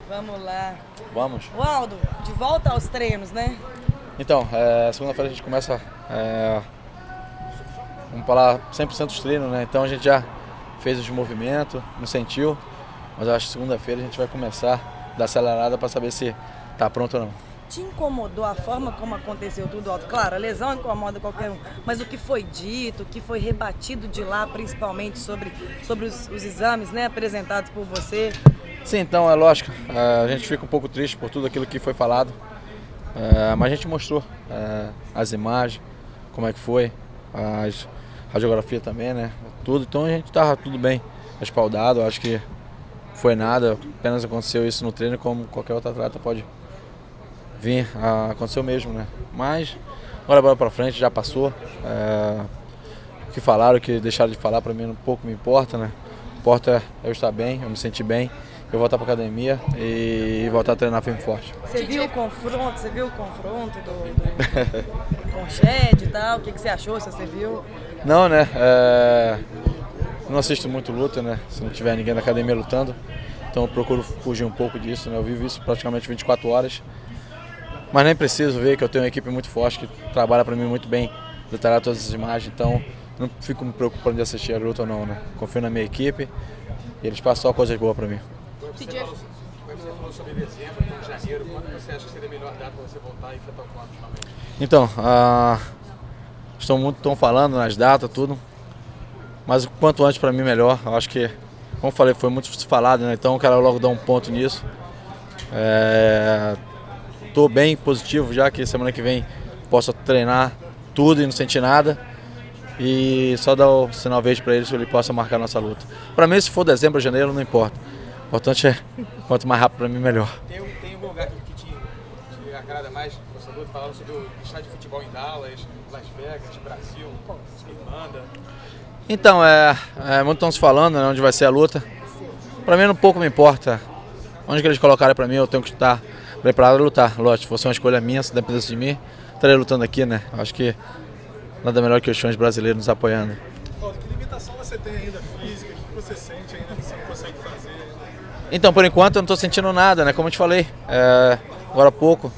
Vamos lá. Vamos? Waldo, de volta aos treinos, né? Então, segunda-feira a gente começa, vamos falar, 100% dos treinos, né? Então a gente já fez os movimentos, não sentiu, mas eu acho que segunda-feira a gente vai começar a dar acelerada para saber se tá pronto ou não. Te incomodou a forma como aconteceu tudo, Waldo? Claro, a lesão incomoda qualquer um, mas o que foi dito, o que foi rebatido de lá, principalmente sobre os exames, né, apresentados por você? Sim, então é lógico, a gente fica um pouco triste por tudo aquilo que foi falado, mas a gente mostrou as imagens, como é que foi, a radiografia também, né, tudo, então a gente estava tudo bem respaldado, acho que foi nada, apenas aconteceu isso no treino, como qualquer outro atleta pode vir, aconteceu mesmo, né, mas agora bola pra frente, já passou, o que falaram, o que deixaram de falar, para mim um pouco me importa, né, importa eu estar bem, eu me sentir bem, eu voltar para academia e voltar a treinar firme e forte. Você viu o confronto com o Shed e tal? O que você achou, se você viu? Não, né? Não assisto muito luta, né? Se não tiver ninguém na academia lutando. Então eu procuro fugir um pouco disso, né? Eu vivo isso praticamente 24 horas. Mas nem preciso ver que eu tenho uma equipe muito forte que trabalha para mim muito bem, detalhar todas as imagens. Então não fico me preocupando de assistir a luta ou não, né? Confio na minha equipe e eles passam só coisas boas para mim. Você falou sobre dezembro, então janeiro, quando você acha que seria a melhor data para você voltar e enfrentar o Conor finalmente? Então, estão falando nas datas, tudo, mas o quanto antes para mim melhor. Eu acho que, como eu falei, foi muito falado, né? Então eu quero logo dar um ponto nisso. Estou bem positivo já que semana que vem posso treinar tudo e não sentir nada. E só dar o sinal verde para eles que ele possa marcar a nossa luta. Para mim, se for dezembro ou janeiro, não importa. O importante é quanto mais rápido para mim, melhor. Tem um lugar que te agrada mais, você falando sobre o estádio de futebol em Dallas, Las Vegas, Brasil, Irlanda. Então, muito estão se falando, né, onde vai ser a luta. Para mim, um pouco me importa. Onde que eles colocarem para mim, eu tenho que estar preparado a lutar. Lógico, se fosse uma escolha minha, se dependesse de mim, estaria lutando aqui, né? Acho que nada melhor que os chões brasileiros nos apoiando. Que limitação você tem ainda física? O que você sente ainda que você não consegue fazer? Então, por enquanto, eu não estou sentindo nada, né? Como eu te falei, agora há pouco,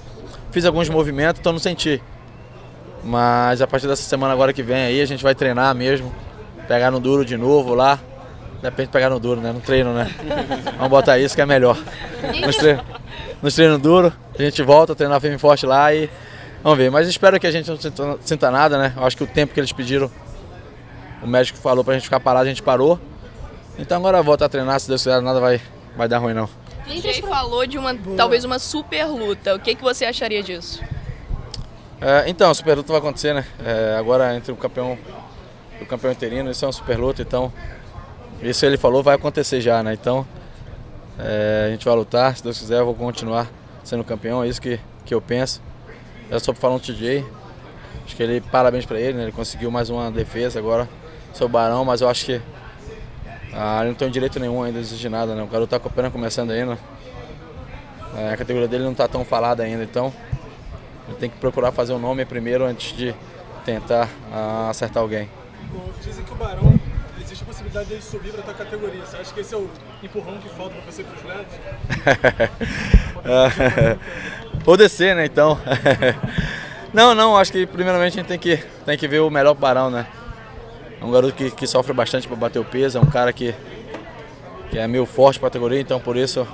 fiz alguns movimentos, então não senti. Mas a partir dessa semana agora que vem aí, a gente vai treinar mesmo, pegar no duro de novo lá. Depende de pegar no duro, né? No treino, né? Vamos botar isso que é melhor. Nos treinos duro, a gente volta a treinar firme e forte lá e vamos ver. Mas espero que a gente não sinta nada, né? Eu acho que o tempo que eles pediram, o médico falou pra gente ficar parado, a gente parou. Então agora volta a treinar, se Deus quiser, nada vai dar ruim não. Jay falou de talvez uma super luta. O que você acharia disso? Então, a super luta vai acontecer, né? Agora entre o campeão interino, isso é uma super luta, então isso ele falou vai acontecer já, né? Então a gente vai lutar, se Deus quiser eu vou continuar sendo campeão, é isso que eu penso. Já soube falar no TJ, acho que parabéns pra ele, né? Ele conseguiu mais uma defesa agora sobre o Barão, mas eu acho que ele não tem direito nenhum ainda de exigir nada, né? O garoto tá apenas começando ainda. A categoria dele não tá tão falada ainda, então ele tem que procurar fazer um nome primeiro antes de tentar acertar alguém. Dizem que o Barão, existe a possibilidade dele subir para a tua categoria. Você acha que esse é o empurrão que falta para você para os leves? Ou descer, né? Então. Não, acho que primeiramente a gente tem que ver o melhor pro Barão, né? É um garoto que sofre bastante para bater o peso, é um cara que é meio forte para a categoria, então por isso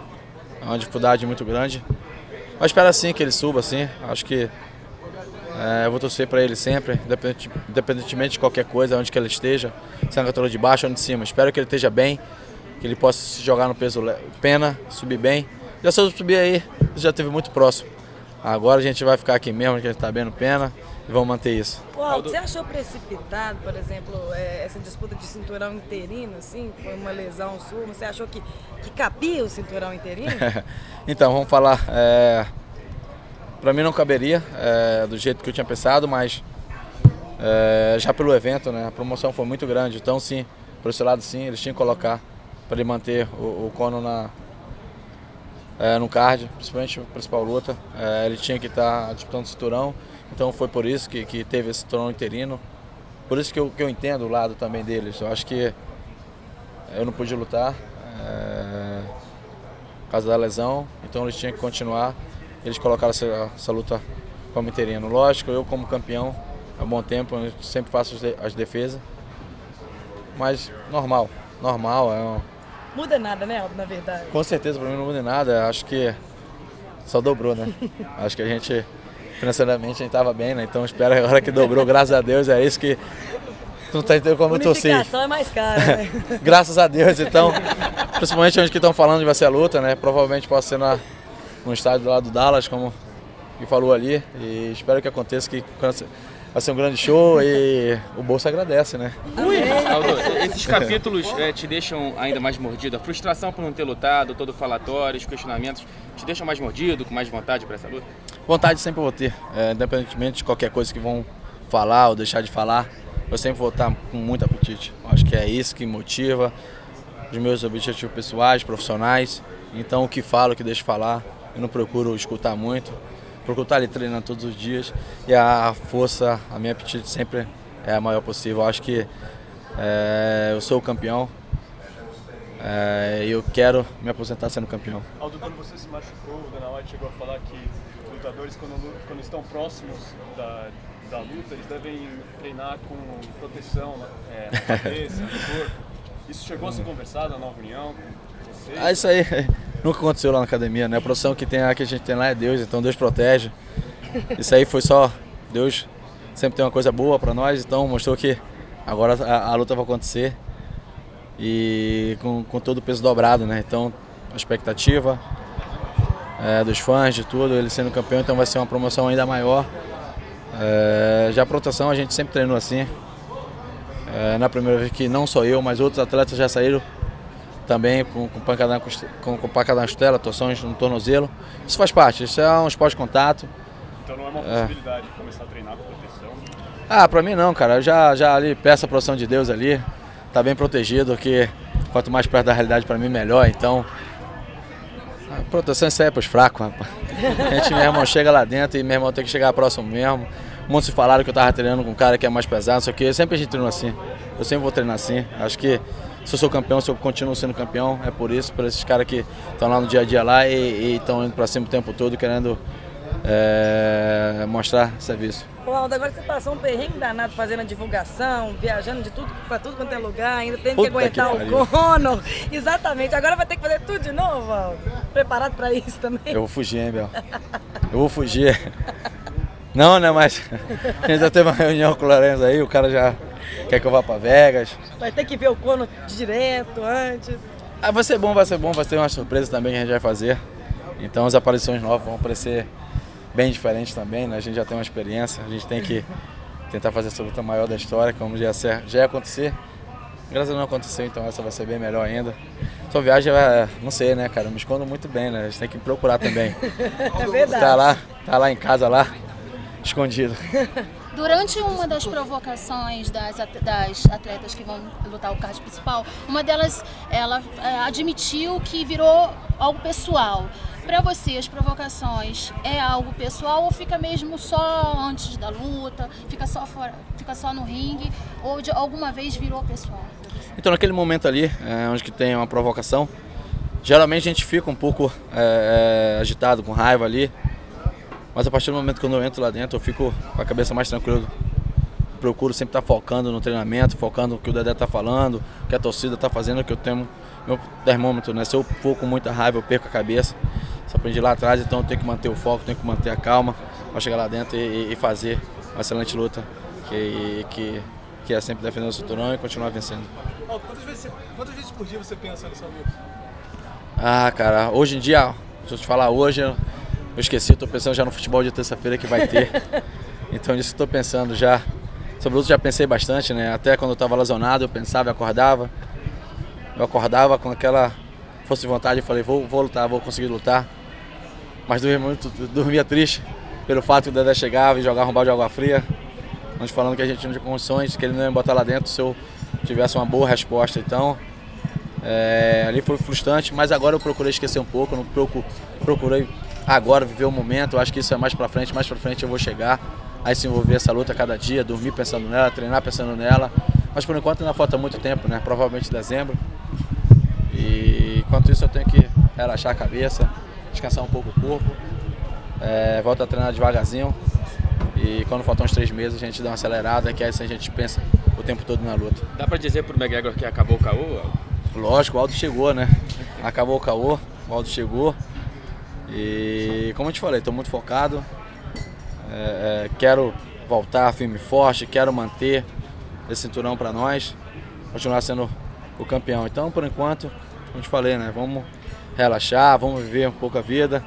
é uma dificuldade muito grande. Mas espero sim que ele suba, assim. Acho que eu vou torcer para ele sempre, independentemente de qualquer coisa, onde que ele esteja, se é na categoria de baixo ou de cima. Espero que ele esteja bem, que ele possa se jogar no peso pena, subir bem. Já se eu subir aí, já esteve muito próximo. Agora a gente vai ficar aqui mesmo, que a gente está bem no pena, e vamos manter isso. Waldo, você achou precipitado, por exemplo, essa disputa de cinturão interino, assim? Foi uma lesão sua, você achou que cabia o cinturão interino? Então, vamos falar, para mim não caberia, do jeito que eu tinha pensado, mas já pelo evento, né, a promoção foi muito grande, então sim, por esse lado sim, eles tinham que colocar para ele manter o Conor no card, principalmente a principal luta, ele tinha que estar disputando o cinturão, então foi por isso que teve esse cinturão interino, por isso que eu entendo o lado também deles, eu acho que eu não pude lutar por causa da lesão então eles tinham que continuar. Eles colocaram essa luta como interino. Lógico, eu como campeão, há bom tempo, eu sempre faço as defesas, mas normal. Muda nada, né, Aldo, na verdade? Com certeza, para mim não muda nada, acho que só dobrou, né? Acho que a gente, financeiramente, a gente estava bem, né? Então espero agora que dobrou, graças a Deus, é isso que tu não tá entendendo como eu torci. Unificação é mais cara, né? Graças a Deus, então, principalmente onde que estão falando que vai ser a luta, né? Provavelmente possa ser no estádio lá do Dallas, como que falou ali, e espero que aconteça, que vai ser um grande show e o bolso agradece, né? Aldo, esses capítulos te deixam ainda mais mordido? A frustração por não ter lutado, todo o falatório, os questionamentos, te deixam mais mordido, com mais vontade para essa luta? Vontade sempre vou ter, independentemente de qualquer coisa que vão falar ou deixar de falar, eu sempre vou estar com muito apetite. Acho que é isso que motiva os meus objetivos pessoais, profissionais. Então o que falo, o que deixo falar, eu não procuro escutar muito. Procuro estar ali treinando todos os dias e a força, a minha apetite sempre é a maior possível. Eu acho que eu sou o campeão e eu quero me aposentar sendo campeão. Aldo, quando você se machucou, o Dana White chegou a falar que lutadores, quando estão próximos da luta, eles devem treinar com proteção na cabeça, no corpo. Isso chegou a ser conversado na reunião com você? Isso aí nunca aconteceu lá na academia, né? A proteção que a gente tem lá é Deus, então Deus protege. Isso aí foi só Deus, sempre tem uma coisa boa para nós, então mostrou que agora a luta vai acontecer e com todo o peso dobrado, né? Então a expectativa dos fãs, de tudo, ele sendo campeão, então vai ser uma promoção ainda maior. Já a proteção a gente sempre treinou assim. Na primeira vez que não só eu, mas outros atletas já saíram também com pancada na costela, torções no tornozelo. Isso faz parte, isso é um esporte de contato. Então não é uma possibilidade de começar a treinar com proteção? Pra mim não, cara. Eu já ali peço a proteção de Deus ali. Tá bem protegido, que quanto mais perto da realidade pra mim, melhor. Então, a proteção isso aí é pros fracos, rapaz. A gente, meu irmão, chega lá dentro e meu irmão tem que chegar próximo mesmo. Muitos falaram que eu tava treinando com um cara que é mais pesado, só que sempre a gente treina assim. Eu sempre vou treinar assim. Acho que se eu sou campeão, se eu continuo sendo campeão, é por isso, por esses caras que estão lá no dia a dia lá e estão indo pra cima o tempo todo, querendo mostrar serviço. Ô Aldo, agora você passou um perrengue danado fazendo a divulgação, viajando de tudo pra tudo quanto é lugar, ainda tem que aguentar o Conor. Exatamente, agora vai ter que fazer tudo de novo, Aldo. Preparado pra isso também? Eu vou fugir, hein, Bel? Eu vou fugir. Não, né, mas a gente já teve uma reunião com o Lourenço aí, o cara já quer que eu vá pra Vegas. Vai ter que ver o Conor direto, antes. Vai ser bom, vai ter uma surpresa também que a gente vai fazer. Então as aparições novas vão aparecer bem diferentes também, né? A gente já tem uma experiência, a gente tem que tentar fazer essa luta maior da história, como já ia acontecer. Graças a Deus não aconteceu, então essa vai ser bem melhor ainda. Sua viagem, não sei, né, cara, eu me escondo muito bem, né? A gente tem que procurar também. É verdade. Tá lá em casa, lá, escondido. Durante uma das provocações das atletas que vão lutar o card principal, uma delas, ela admitiu que virou algo pessoal. Para você, as provocações é algo pessoal ou fica mesmo só antes da luta, fica só no ringue, ou de alguma vez virou pessoal? Então naquele momento ali, onde que tem uma provocação, geralmente a gente fica um pouco agitado, com raiva ali, mas a partir do momento que eu entro lá dentro, eu fico com a cabeça mais tranquila. Procuro sempre estar focando no treinamento, focando no que o Dedé está falando, o que a torcida está fazendo, que eu tenho meu termômetro, né? Se eu for com muita raiva, eu perco a cabeça. Isso aprendi lá atrás, então eu tenho que manter o foco, tenho que manter a calma para chegar lá dentro e fazer uma excelente luta, que é sempre defender o cinturão e continuar vencendo. Quantas vezes por dia você pensa nessa luta? Cara, hoje em dia, se eu te falar hoje, eu esqueci, estou pensando já no futebol de terça-feira que vai ter. Então nisso estou pensando já. Sobre o luta já pensei bastante, né? Até quando eu estava lesionado, eu pensava e acordava. Eu acordava com aquela força de vontade e falei, vou lutar, vou conseguir lutar. Mas dormia triste pelo fato que o Dedé chegava e jogava um balde de água fria, nós falando que a gente não tinha condições, que ele não ia botar lá dentro se eu tivesse uma boa resposta. Então, ali foi frustrante, mas agora eu procurei esquecer um pouco, não procurei agora viver o momento. Eu acho que isso é mais pra frente eu vou chegar a se envolver essa luta a cada dia, dormir pensando nela, treinar pensando nela. Mas por enquanto ainda falta muito tempo, né? Provavelmente dezembro. E enquanto isso eu tenho que relaxar a cabeça, descansar um pouco o corpo, volta a treinar devagarzinho e quando faltam uns 3 meses a gente dá uma acelerada, que é assim a gente pensa o tempo todo na luta. Dá pra dizer pro McGregor que acabou o caô? Lógico, o Aldo chegou, né? Acabou o caô, o Aldo chegou e como eu te falei, estou muito focado, quero voltar firme e forte, quero manter esse cinturão para nós, continuar sendo o campeão. Então, por enquanto, como eu te falei, né? Vamos relaxar, vamos viver um pouco a vida.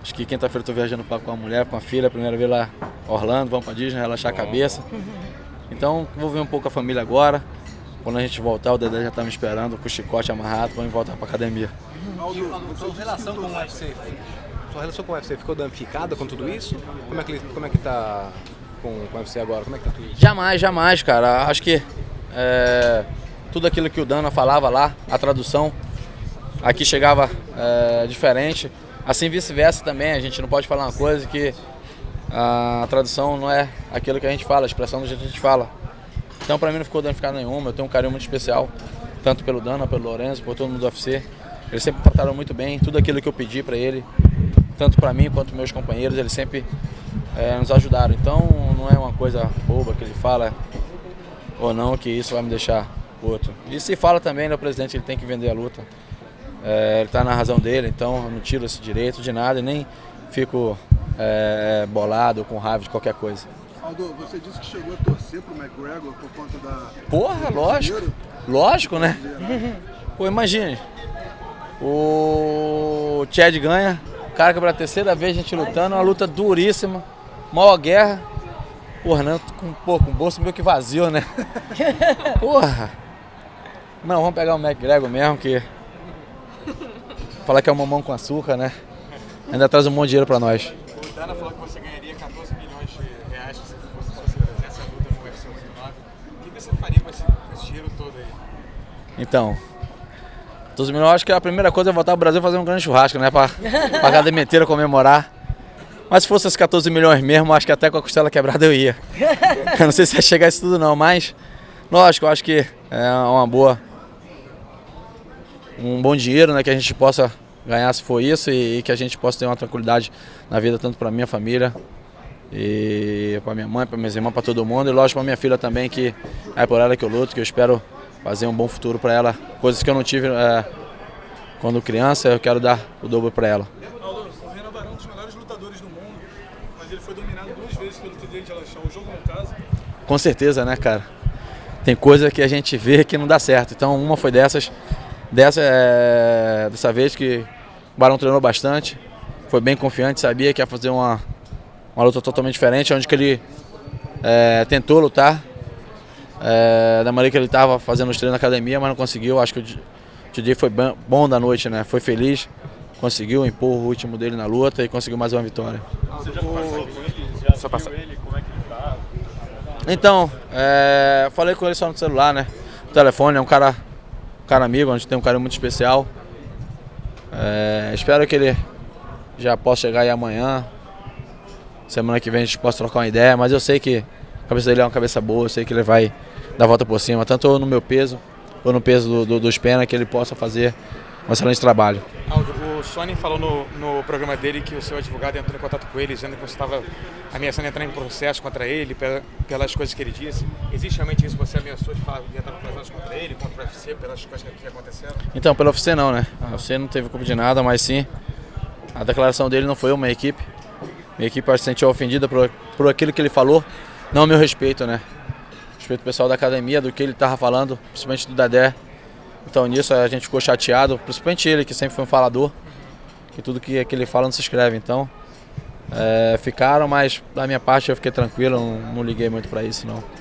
Acho que quinta-feira estou viajando com a mulher, com a filha, primeira vez lá em Orlando, vamos para Disney, relaxar a cabeça. Então, vou ver um pouco a família agora. Quando a gente voltar, o Dedé já está me esperando com o chicote amarrado, vamos voltar para academia. Sua relação com o UFC ficou danificada com tudo isso? Como é que tá com o UFC agora? Como é que tá tudo isso? Jamais, cara. Acho que tudo aquilo que o Dana falava lá, a tradução, aqui chegava diferente. Assim vice-versa também, a gente não pode falar uma coisa que a tradução não é aquilo que a gente fala, a expressão do jeito que a gente fala. Então pra mim não ficou danificado nenhuma, eu tenho um carinho muito especial, tanto pelo Dana, pelo Lorenzo, por todo mundo do UFC. Eles sempre trataram muito bem, tudo aquilo que eu pedi pra ele, tanto pra mim quanto meus companheiros, eles sempre nos ajudaram. Então não é uma coisa boba que ele fala ou não, que isso vai me deixar outro. E se fala também, né, o presidente ele tem que vender a luta. Ele está na razão dele, então eu não tiro esse direito de nada e nem fico bolado ou com raiva de qualquer coisa. Aldo, você disse que chegou a torcer pro McGregor por conta da... Porra, lógico, né? Pô, imagine, o Chad ganha, o cara que pela terceira vez a gente lutando, uma luta duríssima, maior guerra. Porra, né? Com o bolso meio que vazio, né? Porra! Não, vamos pegar o McGregor mesmo, que... Falar que é um mamão com açúcar, né? Ainda traz um monte de dinheiro pra nós. O Dana falou que você ganharia 14 milhões de reais se você fizesse a luta no UFC 89. O que você faria com esse dinheiro todo aí? Então, 14 milhões, acho que a primeira coisa é voltar ao Brasil e fazer um grande churrasco, né? Pra academia inteira comemorar. Mas se fosse esses 14 milhões mesmo, acho que até com a costela quebrada eu ia. Eu não sei se ia chegar isso tudo não, mas lógico, eu acho que é um bom dinheiro, né, que a gente possa ganhar se for isso e que a gente possa ter uma tranquilidade na vida, tanto para minha família e para minha mãe, para minhas irmãs, para todo mundo e lógico para minha filha também, que é por ela que eu luto, que eu espero fazer um bom futuro para ela, coisas que eu não tive quando criança, eu quero dar o dobro para ela. Aldo, o Renan Barão é um dos melhores lutadores do mundo, mas ele foi dominado 2 vezes pelo TJ Dillashaw. O jogo não casa? Com certeza, né, cara? Tem coisa que a gente vê que não dá certo, então uma foi dessa vez que o Barão treinou bastante, foi bem confiante, sabia que ia fazer uma luta totalmente diferente, onde que ele tentou lutar da maneira que ele estava fazendo os treinos na academia, mas não conseguiu. Acho que o TJ foi bom da noite, né? Foi feliz, conseguiu impor o ritmo dele na luta e conseguiu mais uma vitória. Você já conversou com ele? Já viu ele? Como é que ele tá? Então, falei com ele só no celular, né? No telefone, é um cara amigo, a gente tem um carinho muito especial. Espero que ele já possa chegar aí amanhã. Semana que vem a gente possa trocar uma ideia, mas eu sei que a cabeça dele é uma cabeça boa, eu sei que ele vai dar a volta por cima, tanto no meu peso ou no peso dos pena, que ele possa fazer um excelente trabalho. Aldo, o Sonnen falou no programa dele que o seu advogado entrou em contato com ele, dizendo que você estava ameaçando entrar em processo contra ele pelas coisas que ele disse. Existe realmente isso? Você ameaçou de falar que ia entrar em processo contra ele, contra o UFC, pelas coisas que aconteceram? Então, pelo UFC não, né? O UFC não teve culpa de nada, mas sim, a declaração dele não foi uma equipe. Minha equipe se sentiu ofendida por aquilo que ele falou, não ao meu respeito, né? Respeito ao pessoal da academia, do que ele estava falando, principalmente do Dedé. Então nisso a gente ficou chateado, principalmente ele, que sempre foi um falador, que tudo que ele fala não se escreve. Então ficaram, mas da minha parte eu fiquei tranquilo, não liguei muito para isso não.